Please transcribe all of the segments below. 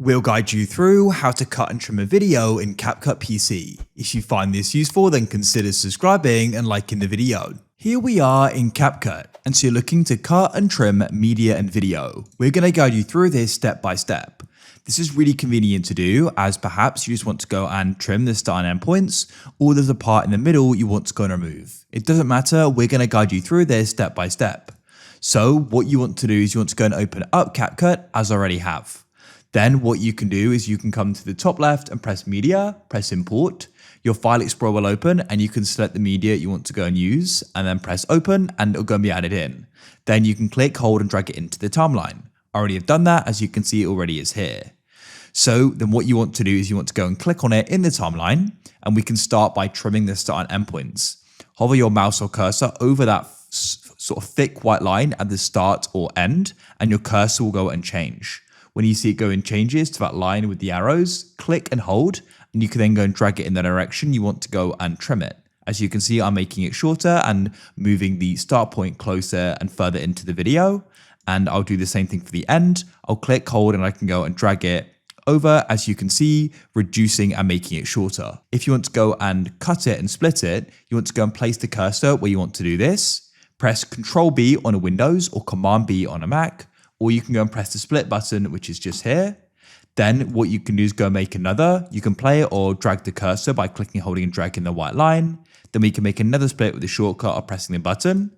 We'll guide you through how to cut and trim a video in CapCut PC. If you find this useful, then consider subscribing and liking the video. Here we are in CapCut, and so you're looking to cut and trim media and video. We're going to guide you through this step by step. This is really convenient to do, as perhaps you just want to go and trim the start and end points, or there's a part in the middle you want to go and remove. It doesn't matter, we're going to guide you through this step by step. So what you want to do is you want to go and open up CapCut, as I already have. Then what you can do is you can come to the top left and press media, press import. Your file explorer will open and you can select the media you want to go and use and then press open and it'll go and be added in. Then you can click, hold and drag it into the timeline. I already have done that, as you can see it already is here. So then what you want to do is you want to go and click on it in the timeline, and we can start by trimming the start and end points. Hover your mouse or cursor over that sort of thick white line at the start or end and your cursor will go and change. When you see it go in changes to that line with the arrows, click and hold, and you can then go and drag it in the direction you want to go and trim it. As you can see, I'm making it shorter and moving the start point closer and further into the video. And I'll do the same thing for the end. I'll click, hold, and I can go and drag it over, as you can see, reducing and making it shorter. If you want to go and cut it and split it, you want to go and place the cursor where you want to do this. Press Ctrl B on a Windows or Command B on a Mac. Or you can go and press the split button, which is just here. Then what you can do is go make another. You can play it or drag the cursor by clicking, holding and dragging the white line. Then we can make another split with the shortcut of pressing the button.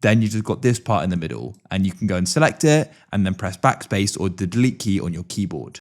Then you just got this part in the middle and you can go and select it and then press backspace or the delete key on your keyboard.